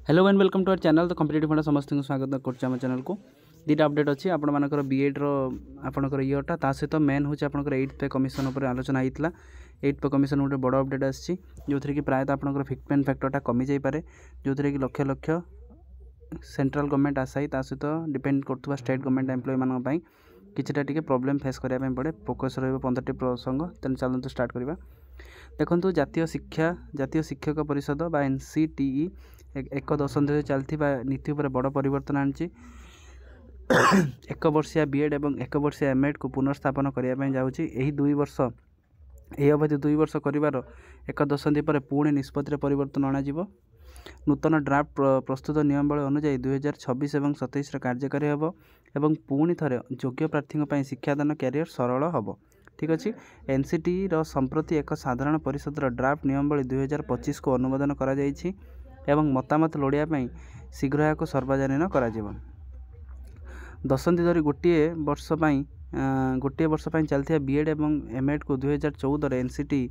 Hello and welcome to our channel. तो competitive fund समस्त स्वागत करछे आम चैनल को। दुटा अपडेट अच्छी आपंकर बीएड रपर इयरटा ता सहित मेन हूँ आपंकर 8th पे कमिशन उपर आलोचना होता। 8th पे कमिशन गोटे बड़ अपडेट आसी जो थी कि प्रायतः आपंकर फिटमेंट फैक्टरटा कमी जापे जो थी कि लक्ष लक्ष सेंट्रल गवर्नमेंट आशायी ता सहित डिपेंड कर स्टेट गवर्नमेंट एम्प्लॉय मानी किछिटा टिके प्रॉब्लम फेस करने पड़े। फोकस रही 15टी प्रसंग। तेनाली चलते स्टार्ट करवा। देखो जातीय शिक्षक परिषद बा NCTE एक दशंधि धरी चलती नीति उपर बड़ परिवर्तन आनी। एक वर्षिया बीएड और एक वर्षिया एमएड को पुनर्स्थापन करने जाऊँगी। यही 2 वर्ष यह अवधि 2 वर्ष कर एक दशंधि पर पुणी निष्पत्ति परिवर्तन अणाजिव। नूतन ड्राफ्ट प्रस्तुत नियमावली अनुଯାयी 2026 और 27 कार्यकारी होब एवं पुणी थे योग्य प्रार्थी शिक्षादान कैरियर सरल होब। ठीक अच्छे। NCTE संप्रति एक साधारण परिषद ड्राफ्ट नियमावली 2025 को अनुमोदन करा जायछि एवं मतामत लोड़िया शीघ्र यहाँ सर्वजनीन कर दशंधि धरी गोटे वर्ष चलता बीएड और एमएड को 2014 NCTE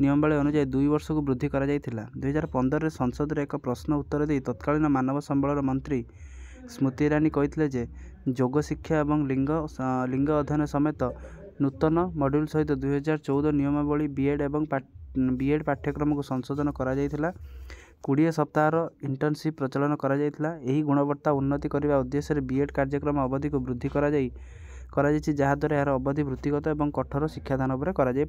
नियमावली अनुଯାयी 2 वर्ष को वृद्धि करा जायथिला। 2015 संसद में एक प्रश्न उत्तर दे तत्कालीन मानव संबल मंत्री स्मृति ईरानी कहते जे योग शिक्षा और लिंग अध्ययन समेत नूतन मॉड्यूल सहित 2014 नियमावली बीएड पाठ्यक्रम को संशोधन करा जायथिला। 20 सप्ताहर इंटर्नशिप प्रचलन करा जायथिला। एही गुणवत्ता उन्नति करने उद्देश्य बीएड कार्यक्रम अवधि को वृद्धि जहाँद्वारा यार अवधि वृत्तिगत और कठोर शिक्षादान पर करें।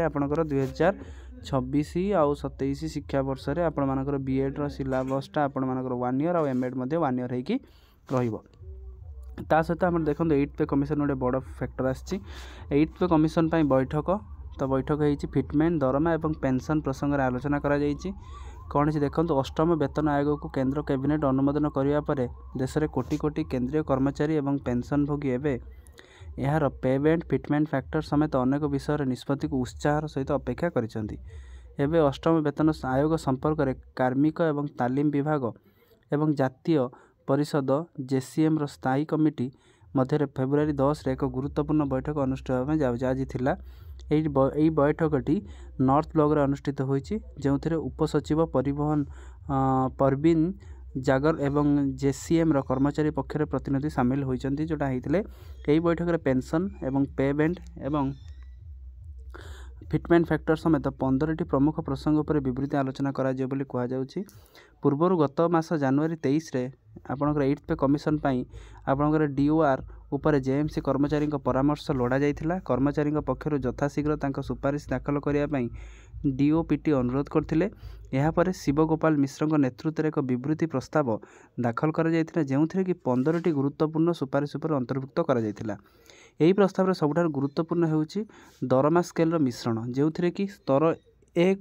आपणकर 2026 आउ 27 शिक्षा वर्ष में आपर बीएड सिलेबसटा आपर 1 ईयर और एमएड 1 ईयर होगी रहिबो। ता सहित आम देखो 8th पे कमिशन गोटे बड़ फैक्टर आसी। 8th पे कमिशन बैठक तो बैठक होती फिटमेंट दरमा और पेंशन प्रसंग में आलोचना करा जायछि। कौन है देखो 8म वेतन आयोग को केंद्र कैबिनेट अनुमोदन करने पर देश में कोटी कोटी केंद्रीय कर्मचारी और पेंशनभोगी एवं यार पेमेंट फिटमेंट फैक्टर समेत अनेक विषय निष्पत्ति को उत्साह सहित अपेक्षा करिसेंती। एवं 8म वेतन आयोग संपर्क में कार्मिक और तालीम विभाग एवं जातीय परिषद JCM स्थायी कमिटी मध्य फेब्रुआरी 10 एक गुरुत्वपूर्ण बैठक अनुष्ठित होगा आज थिला। यही बैठकटी नॉर्थ ब्लॉक रे अनुष्ठित होईची जो उपसचिव परिवहन परवीन जागर एवं JCM कर्मचारी पक्षर प्रतिनिधि सामिल होती जोटा होते। यही बैठक में पेंशन एवं पेमेंट एवं फिटमेंट फैक्टर समेत 15टी प्रमुख प्रसंग पर विवृत्ति आलोचना करा कहुच्छी। पूर्वर गत मास जनवरी 23 रे आपणकर 8th पे कमिशन आपणकर DOR उपर JMC कर्मचारी परामर्श लोड़ा जाइथिला। कर्मचारी पक्षर यथाशीघ्र सुपारिश दाखल करने DOPT अनुरोध करथिले। यापर शिवगोपाल मिश्र नेतृत्व में एक विवृत्ति प्रस्ताव दाखल करा जाइथिला जेउथिरे कि 15टी गुरुत्वपूर्ण सुपारिश उपर अंतर्भुक्त करा जाइथिला। यही प्रस्ताव सबुठ गुरुत्वपूर्ण होउछि दरमा स्केल मिश्रण जो थी कि स्तर 1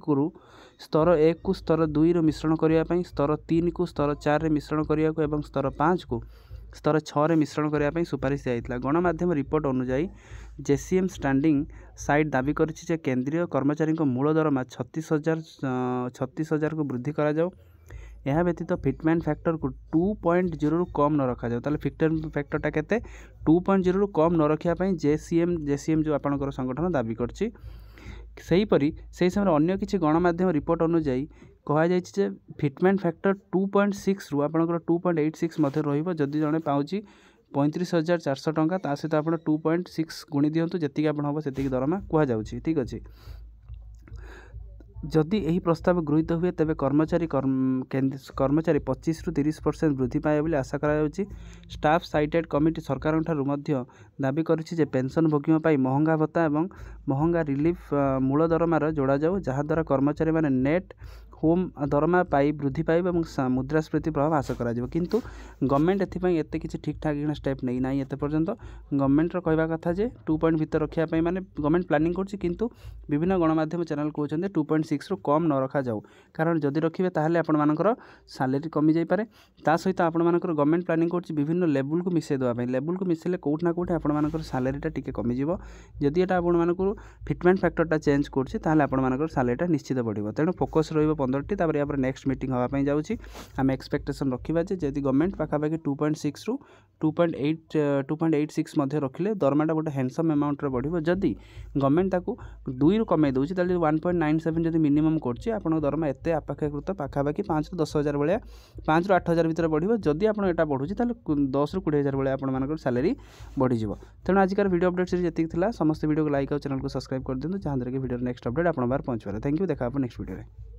को स्तर 2 रो मिश्रण करने स्तर 3 को स्तर 4 रे मिश्रण करने और स्तर 5 को स्तर 6 रे मिश्रण करने सुपारिश दिया। गणमाध्यम रिपोर्ट अनुଯାयी JCM स्टैंडिंग साइट दाबी करिछि केंद्रीय कर्मचारी मूल दरमा 36,000 को वृद्धि करा जाओ। यह व्यतीत फिटमेंट फैक्टर को 2.0 रु कम न रखा जाओ। फिटमेंट फैक्टरटा केते 2.0 रु कम न रखापी JCM जो आपणकर संगठन दाबी करछि। सेहीपरि से समय अन्य किसी गणमाध्यम रिपोर्ट अनुଯାयी कहुई फिटमेंट फैक्टर 2.6 रु आपणकर 2.86 मध्य रहिबो। जदि जड़े पाउछि 35,400 टंका ता सहित आप 2.6 गुणी दिंतु जी आप हम से दरमा कहुच्छी। ठीक अच्छे। जदि यही प्रस्ताव गृहीत हुए तेज कर्मचारी 25 रु 30% वृद्धि पाए बोली आशा करा। स्टाफ साइटेड कमिटी सरकार दाबी करिछि पेंशन भोगी महंगा भत्ता और महंगा रिलीफ मूल दरमार जोड़ा जाऊ जहाद्वारा कर्मचारी माने नेट होम दरमा पाई वृद्धि पाइबे और मुद्रास्फीति प्रभाव ह्रास करा किंतु गवर्नमेंट एत किसी ठीक ठाक स्टेप नहीं ना एत पर्यंत। गवर्नमेंट कहवा कथा जे 2 पॉइंट भीतर रखापी माने गवर्नमेंट प्लानिंग करछि किंतु विभिन्न गणमाध्यम चैनल कहते 2.6 रु कम न रखा जाऊ कारण जदि रखिए ताहले आपण मानकर सैलरी कमी जाई पारे। ता सहित आपण मानकर गवर्नमेंट प्लानिंग करछि विभिन्न लेवल को मिसई देवा लेवल को मिसैले कोउठ ना कोउठ आपण मानकर सैलरीटा टिके कमी जिवो। जदि एटा आपण मानकर फिटमेंट फैक्टरटा चेंज करछि ताहले आपण मानकर सैलरीटा निश्चित बढ़िबो। तेणु फोकस रहिबो 15टी तापर या नेक्स्ट मीटिंग होगापी जाऊँगी आम एक्सपेक्टेशन रखा जदि गवर्नमेंट पाखापाखि 2.6 रु 2.86 रखिले दरमाटा गोटे हैंडसम अमाउंट बढ़ो जदि गवर्नमेंट ताकू 2 रु कमे दूसरी 1.97 जब मिनिमम कर दरमा एत अपेक्षाकृत पाखापाखि 5 ରୁ 10,000 भाया 5 ରୁ 8,000 भितर बढ़ो जदि आप बढ़ुची 10 ରୁ 20,000 भाया आप सैलरी बढ़ीज तेणु आजिकार वीडियो अपडेट सीरीज जी समस्त वीडियो को लाइक और चैनल को सब्सक्राइब कर दिखाँ जहाँ कि वीडियो नेक्स्ट अपडेट आप पहुँचे थैंक यू देखा नेक्स्ट वीडियो।